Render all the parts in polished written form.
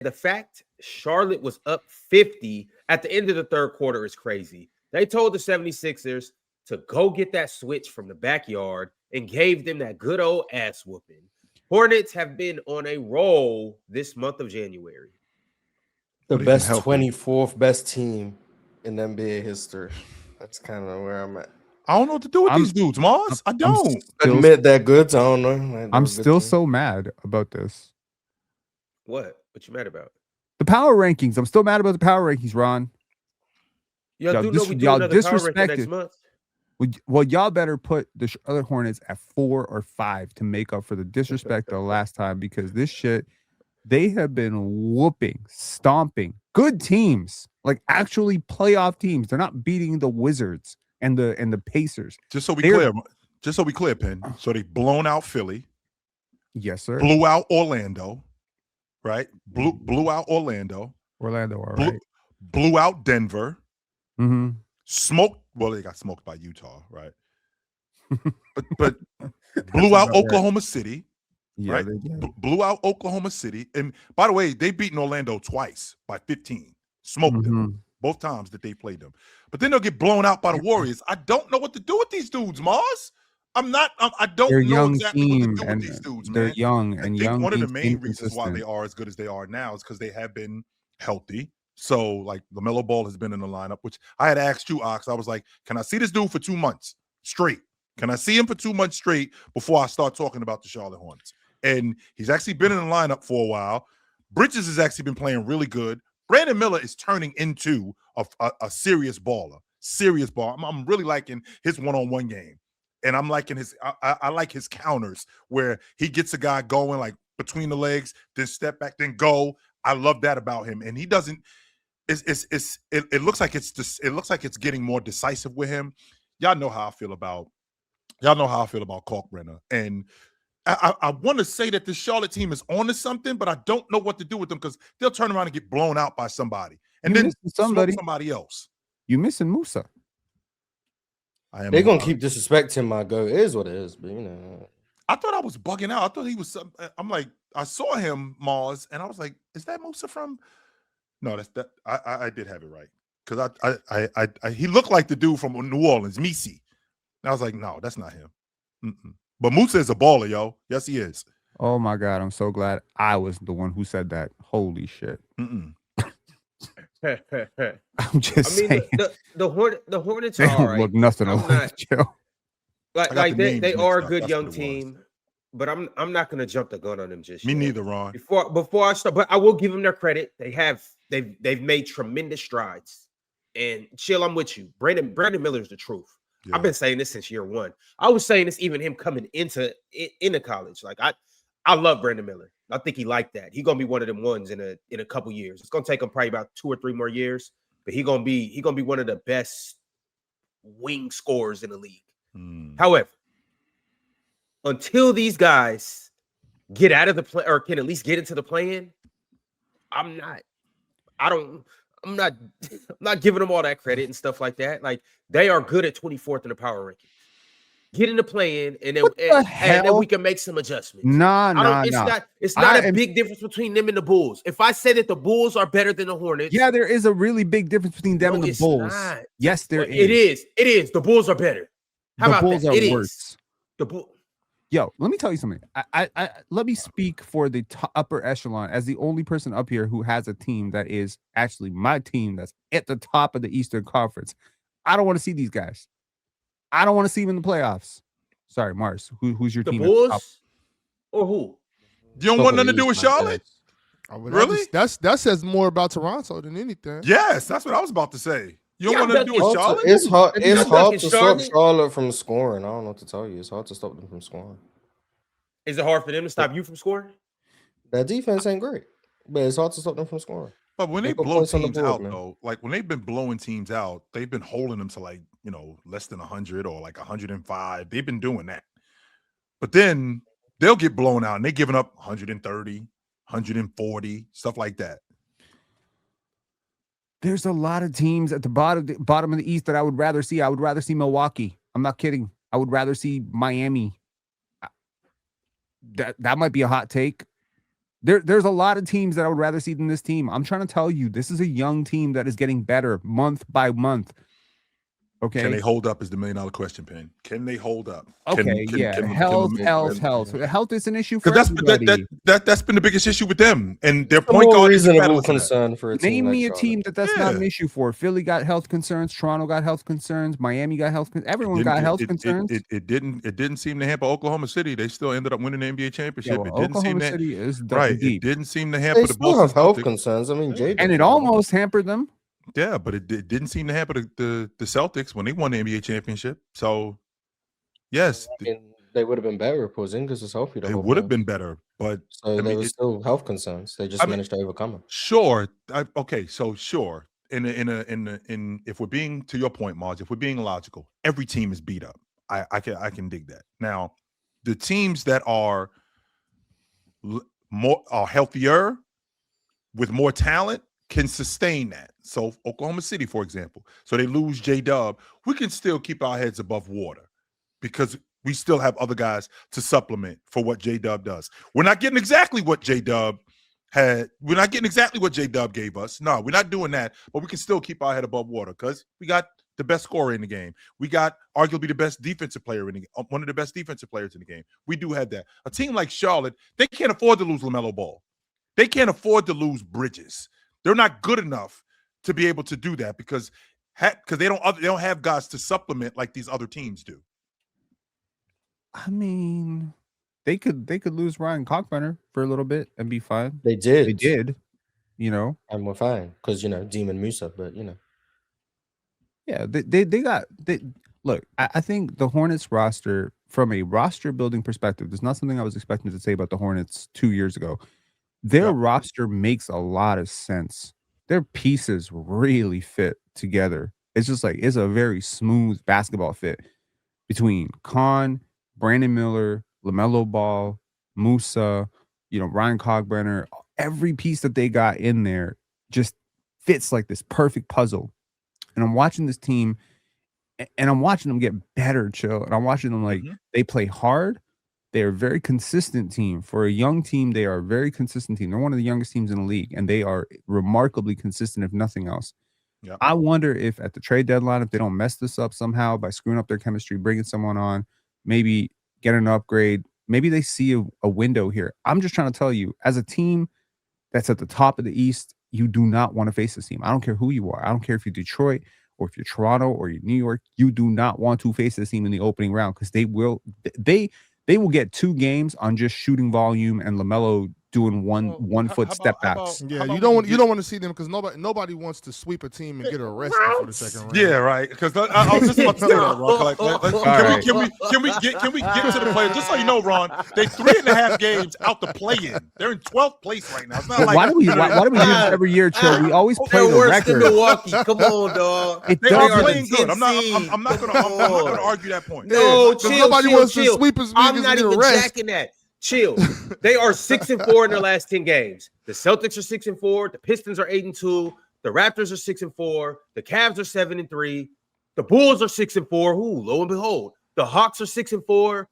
the fact Charlotte was up 50 at the end of the third quarter is crazy. They told the 76ers to go get that switch from the backyard and gave them that good old ass whooping. Hornets have been on a roll this month of January. The They've been best healthy. 24th best team in NBA history. That's kind of where I'm at. I don't know what to do with these dudes, Mars. I don't. Admit that goods. I don't know. Like, I'm they're a good still team. so mad about this. What? What you mad about? The power rankings. I'm still mad about the power rankings, Ron. Y'all do know we do another power ranking next month. Well, y'all better put the other Hornets at 4 or 5 to make up for the disrespect the last time, because this shit, they have been whooping, stomping good teams, like actually playoff teams. They're not beating the Wizards and the Pacers. Just so we clear, Penn. So they blown out Philly. Yes, sir. Blew out Orlando, right? Blew out Orlando. Orlando, all right. Blew out Denver. Mm-hmm. Smoked. Well, they got smoked by Utah, right? but blew out Oklahoma City. Yeah, right? Blew out Oklahoma City. And by the way, they've beaten Orlando twice by 15. Smoked them both times that they played them. But then they'll get blown out by the Warriors. I don't know what to do with these dudes, Mars. I don't know exactly what to do with these dudes, man. They're young, and I think one of the main reasons why they are as good as they are now is because they have been healthy. So, like, LaMelo Ball has been in the lineup, which I had asked you, Ox. I was like, can I see this dude for 2 months straight? Can I see him for 2 months straight before I start talking about the Charlotte Hornets? And he's actually been in the lineup for a while. Bridges has actually been playing really good. Brandon Miller is turning into a serious baller. Serious ball. I'm really liking his one-on-one game. And I'm liking I like his counters where he gets a guy going like between the legs, then step back, then go. I love that about him. And he doesn't. It looks like it's getting more decisive with him. Y'all know how I feel about Kalkbrenner. And I want to say that the Charlotte team is on to something, but I don't know what to do with them because they'll turn around and get blown out by somebody. And then somebody else. You missing Musa. They're going to keep disrespecting my go. It is what it is, but you know. I thought I was bugging out. I thought he was I'm like, I saw him, Mars, and I was like, is that Musa from? No, that's that. I did have it right. Because I he looked like the dude from New Orleans, Misi. And I was like, no, that's not him. Mm-mm. But Musa is a baller, yo. Yes, he is. Oh my God, I'm so glad I was the one who said that. Holy shit. I'm just saying. The Hornets are all right. Look nothing alike, Joe. Like they are a good young team, but I'm not gonna jump the gun on them just Me yet. neither, Ron. Before I start, but I will give them their credit. They've made tremendous strides. And chill, I'm with you. Brandon Miller is the truth. Yeah. I've been saying this since year one. I was saying this even him coming into college. Like I love Brandon Miller. I think he liked that. He's gonna be one of them ones in a couple years. It's gonna take him probably about 2 or 3 more years, but he's gonna be one of the best wing scorers in the league. However, until these guys get out of the play or can at least get into the play-in, I'm not giving them all that credit and stuff like that. Like, they are good at 24th in the power ranking. Get in the play-in, and then we can make some adjustments. It's not a big difference between them and the Bulls. If I say that the Bulls are better than the Hornets, yeah, there is a really big difference between them and the Bulls. Not. Yes, there is. It is. The Bulls are better. How the about Bulls that? Are worse. Yo, let me tell you something. I let me speak for the upper echelon as the only person up here who has a team that is actually my team that's at the top of the Eastern Conference. I don't want to see these guys. I don't want to see them in the playoffs. Sorry, Mars. Who's your team? The Bulls or who? You don't want nothing to do with Charlotte? Really? That says more about Toronto than anything. Yes, that's what I was about to say. You don't want nothing to do with Charlotte? It's hard to stop Charlotte from scoring. I don't know what to tell you. It's hard to stop them from scoring. Is it hard for them to stop you from scoring? That defense ain't great, but it's hard to stop them from scoring. But when they blow teams out, though, like when they've been blowing teams out, they've been holding them to like, less than 100 or like 105. They've been doing that. But then they'll get blown out and they're giving up 130, 140, stuff like that. There's a lot of teams at the bottom of the East that I would rather see. I would rather see Milwaukee. I'm not kidding. I would rather see Miami. That might be a hot take. There's a lot of teams that I would rather see than this team. I'm trying to tell you, this is a young team that is getting better month by month. Okay. Can they hold up is the $1 million question, Penn. Can they hold up? Okay, health is an issue for everybody. That's been the biggest issue with them, and their A point more guard is reasonable concern for a team. Name me a team that's not an issue for. Philly got health concerns. Toronto got health concerns. Miami got health concerns. Everyone got health concerns. It didn't seem to hamper Oklahoma City. They still ended up winning the NBA championship. Yeah, well, Oklahoma City is right. Deep. It didn't seem to hamper They the still Boston have health Celtics. concerns. I mean, and it almost hampered them. Yeah, but it didn't seem to hamper the Celtics when they won the NBA championship. So, yes, I mean, they would have been better if Porzingis was healthy. They would have been better, but so there was still health concerns. They just managed to overcome them. Sure. So sure. In if we're being, to your point, Marge, if we're being logical, every team is beat up. I can dig that. Now, the teams that are healthier with more talent can sustain that. So Oklahoma City, for example, so they lose J-Dub, we can still keep our heads above water because we still have other guys to supplement for what J-Dub does. We're not getting exactly what J-Dub had. We're not getting exactly what J-Dub gave us. No, we're not doing that, but we can still keep our head above water because we got the best scorer in the game. We got arguably the best defensive player in the game, one of the best defensive players in the game. We do have that. A team like Charlotte, they can't afford to lose LaMelo Ball. They can't afford to lose Bridges. They're not good enough to be able to do that because they don't have guys to supplement like these other teams do. I mean, they could lose Ryan Cockburner for a little bit and be fine. They did. They did. And we're fine because Demon Musa, but yeah, look. I think the Hornets roster, from a roster building perspective, there's not something I was expecting to say about the Hornets 2 years ago. Their roster makes a lot of sense. Their pieces really fit together. It's just like it's a very smooth basketball fit between Khan, Brandon Miller, LaMelo Ball, Musa, Ryan Cockburner. Every piece that they got in there just fits like this perfect puzzle. And I'm watching this team, and I'm watching them get better, Chill. And I'm watching them like they play hard. They're a very consistent team. For a young team, they are a very consistent team. They're one of the youngest teams in the league, and they are remarkably consistent, if nothing else. Yep. I wonder if at the trade deadline, if they don't mess this up somehow by screwing up their chemistry, bringing someone on, maybe get an upgrade, maybe they see a window here. I'm just trying to tell you, as a team that's at the top of the East, you do not want to face this team. I don't care who you are. I don't care if you're Detroit or if you're Toronto or you're New York. You do not want to face this team in the opening round because they will get 2 games on just shooting volume and LaMelo doing one foot step backs. Yeah, you don't want to see them because nobody wants to sweep a team and get arrested for the second round. Yeah, right. Because I was just about to say that, Ron. Can we get to the play? Just so you know, Ron, they 3.5 games out the play-in. They're in 12th place right now. It's not like why do we do this every year, Chill? We always play the worse record. than Milwaukee. Come on, dog. They are playing good. I'm not going to argue that point. No, chill. Nobody wants to sweep as I'm not even arrested. jacking that. Chill. They are 6-4 in their last 10 games. The Celtics are 6-4. The Pistons are 8-2. The Raptors are 6-4. The Cavs are 7-3. The Bulls are 6-4. Ooh, lo and behold, the Hawks are 6-4.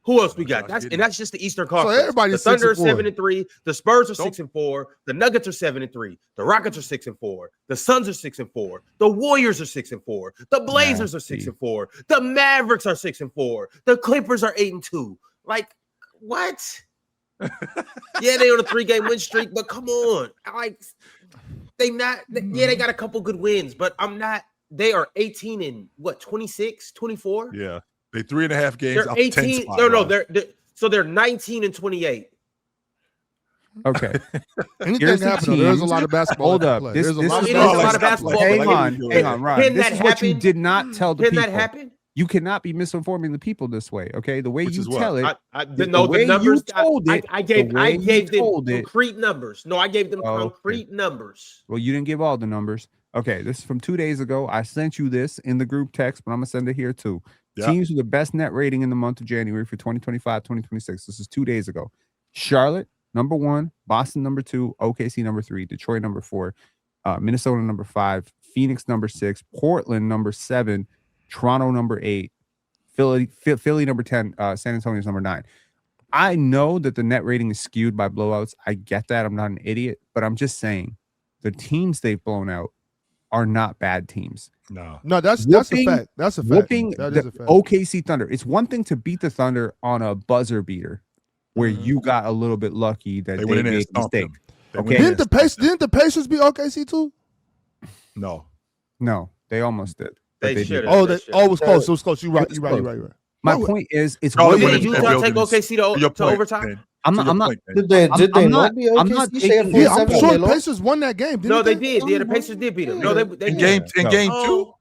Who else we got? That's just the Eastern Conference. So everybody's the Thunder 6-4. are 7-3. The Spurs are 6-4. The Nuggets are 7-3. The Rockets are 6-4. The Suns are 6-4. The Warriors are 6-4. The Blazers are 6-4. The Mavericks are 6-4. The Clippers are 8-2. Like, what? Yeah, they on a 3-game win streak, but come on. They got a couple good wins, but they are 18 and 26, 24? Yeah. They 3.5 games they're out 18. 10 spot, They're 19 and 28. Okay. Anything can happen. There's a lot of basketball. Hold up. There's a lot of basketball. Hang on, Ron. This is what you did not tell the people. Can that happen? You cannot be misinforming the people this way, okay? The way you tell it. The numbers. I gave them concrete numbers. No, I gave them concrete numbers. Well, you didn't give all the numbers. Okay, this is from 2 days ago. I sent you this in the group text, but I'm going to send it here too. Yep. Teams with the best net rating in the month of January for 2025-2026. This is 2 days ago. Charlotte, number 1. Boston, number 2. OKC, number 3. Detroit, number 4. Minnesota, number 5. Phoenix, number 6. Portland, number 7. Toronto, number 8. Philly, number 10. San Antonio's number 9. I know that the net rating is skewed by blowouts. I get that. I'm not an idiot, but I'm just saying the teams they've blown out are not bad teams. No, that's a fact. That's a fact. Whooping That the is a fact. OKC Thunder. It's one thing to beat the Thunder on a buzzer beater where you got a little bit lucky that they went in made and a mistake. Okay. Didn't the Pacers beat OKC too? No, they almost did. They should have. It was close. It was close. You're right. My point is, it's Charlotte one Did Hornets Utah take OKC to overtime? I'm not. Did they I'm not be I'm OKC? not They had taking- Yeah, I'm 47, sure they the lost. Pacers won that game. No, they did. Yeah, the Pacers did beat them. No, they In did. game two.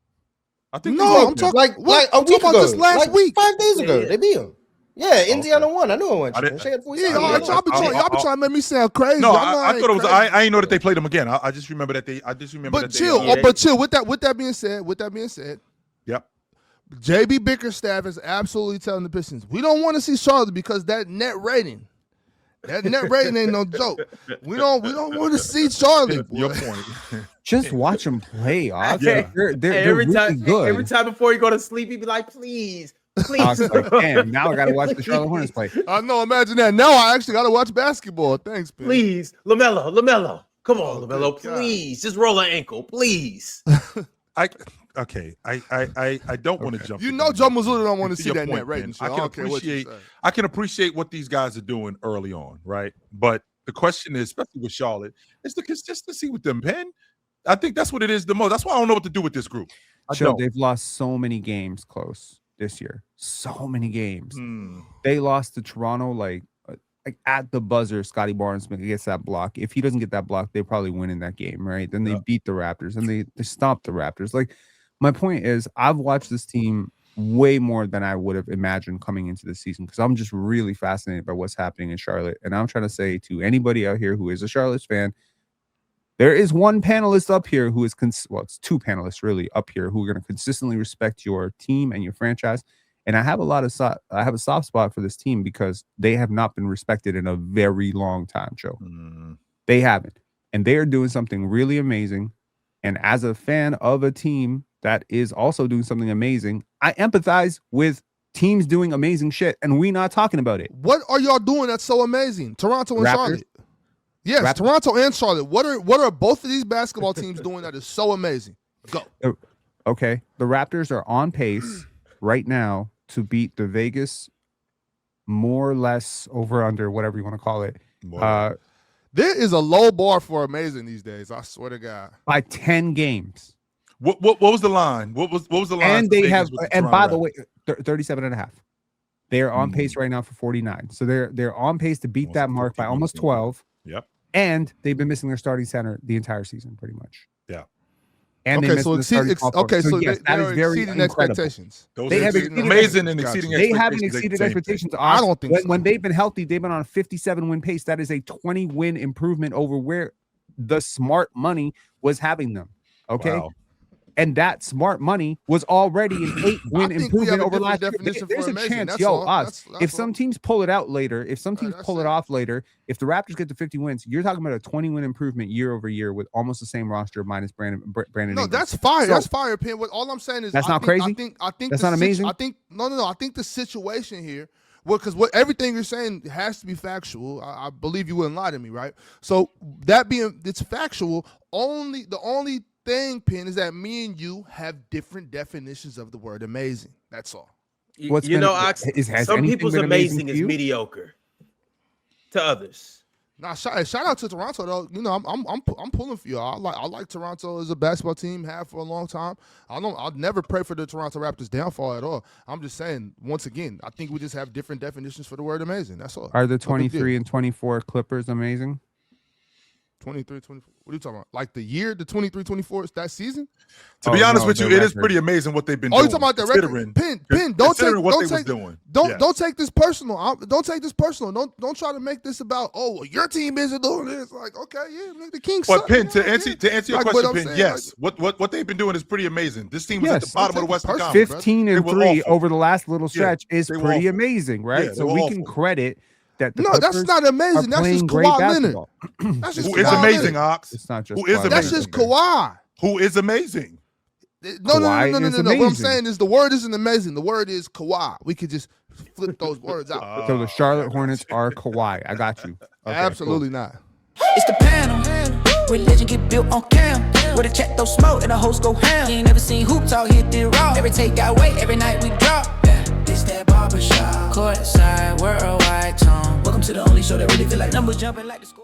I think No, I'm talking like a I'm week talking about ago, this last like week. 5 days ago. Yeah. They beat him. Yeah, Indiana won. I know it went. I didn't- She had 47. Yeah, y'all be trying to make me sound crazy. No, I'm not I thought it was. crazy. I didn't know that they played them again. I just remember that they. But chill. With that being said, Yep. JB Bickerstaff is absolutely telling the Pistons, we don't want to see Charlotte because that net rating ain't no joke. We don't want to see Charlotte. Your boy. point. Just watch them play. Oz. Yeah. They're every really time, good. every time before you go to sleep, he'd be like, "Please, Oz please." is like, damn, now I got to watch the Charlotte Hornets play. I know. Imagine that. Now I actually got to watch basketball. Thanks, Ben. Please, LaMelo. Come on, Oh, LaMelo. good God. Please, just roll an ankle, please. I don't want to jump. You the know gun. Joe Mazzulla don't want to To see your that point, net rating. Ben, So I I can don't care what you appreciate. say. I can appreciate what these guys are doing early on, right? But the question is, especially with Charlotte, is the consistency with them, Penn. I think that's what it is the most. That's why I don't know what to do with this group. They've lost so many games close this year. So many games. Hmm. They lost to Toronto like at the buzzer. Scotty Barnes gets that block. If he doesn't get that block, they probably win in that game, right? Then they beat the Raptors and they stopped the Raptors. Like, my point is, I've watched this team way more than I would have imagined coming into the season because I'm just really fascinated by what's happening in Charlotte. And I'm trying to say to anybody out here who is a Charlotte fan, there is one panelist up here who is it's two panelists really up here who are going to consistently respect your team and your franchise. And I have a soft spot for this team because they have not been respected in a very long time, Joe. They haven't. And they are doing something really amazing. And as a fan of a team that is also doing something amazing, I empathize with teams doing amazing shit and we not talking about it. What are y'all doing that's so amazing? Toronto and Raptors? Charlotte. Yes, Raptors? Toronto and Charlotte. What are both of these basketball teams doing that is so amazing? Go. Okay. The Raptors are on pace right now to beat the Vegas more or less over under, whatever you want to call it. There is a low bar for amazing these days. I swear to God. By 10 games. What was the line? What was the line? And they have, and by the way, way, 37 and a half. They are on pace right now for 49. So they're on pace to beat that mark by almost 12. Yep. And they've been missing their starting center the entire season, pretty much. Yeah. And okay, so yes, they're very exceeding incredible. expectations. They have exceeded amazing and exceeding They expectations. haven't exceeded expectations. I don't think so. When they've been healthy, they've been on a 57 win pace. That is a 20 win improvement over where the smart money was having them. Okay. Wow. And that smart money was already an 8-win improvement over last year. There's a chance, Oz, if some teams pull it out later, if some teams pull it off later, if the Raptors get to 50 wins, you're talking about a 20-win improvement year over year with almost the same roster minus Brandon. No, Ingram. that's fire. That's fire, Pin. What all I'm saying is that's not crazy. I think that's not amazing. I think I think the situation here. Well, because everything you're saying has to be factual. I believe you wouldn't lie to me, right? So that being it's factual. The only thing, Pin, is that me and you have different definitions of the word amazing. That's all. Some people's amazing is mediocre to others. Nah, shout out to Toronto though. You know, I'm pulling for y'all. I like Toronto as a basketball team. Have for a long time. I'll never pray for the Toronto Raptors' downfall at all. I'm just saying, once again, I think we just have different definitions for the word amazing. That's all. Are the 23 and 24 Clippers amazing? 23, 24. What are you talking about? Like the year, the 23, 24, that season? To be honest with you, it is pretty amazing what they've been doing. Oh, you talking about the record? Pin, don't take this personal. Don't take this personal. Don't try to make this about, your team isn't doing this. Like, okay, yeah, make the Kings. But Pin, to answer your question, Pin, saying, yes, what they've been doing is pretty amazing. This team was at the bottom of the Western Conference. 15 and 3 over the last little stretch is pretty amazing, right? Yeah, so we can credit that. That's not amazing. That's just Kawhi Leonard. Who is amazing, Ox? It's not just who is amazing. That's just Kawhi. Who is amazing? No. What I'm saying is the word isn't amazing. The word is Kawhi. We could just flip those words out. So the Charlotte Hornets are Kawhi. I got you. Okay, Absolutely not. It's the panel. Religion get built on cam. Where the chat throw smoke and the host go ham. You ain't never seen hoops all hit the raw. Every take got weight, every night we drop. Yeah, this that barbershop. Courtside, worldwide tone. Welcome to the only show that really feel like numbers jumping like the score.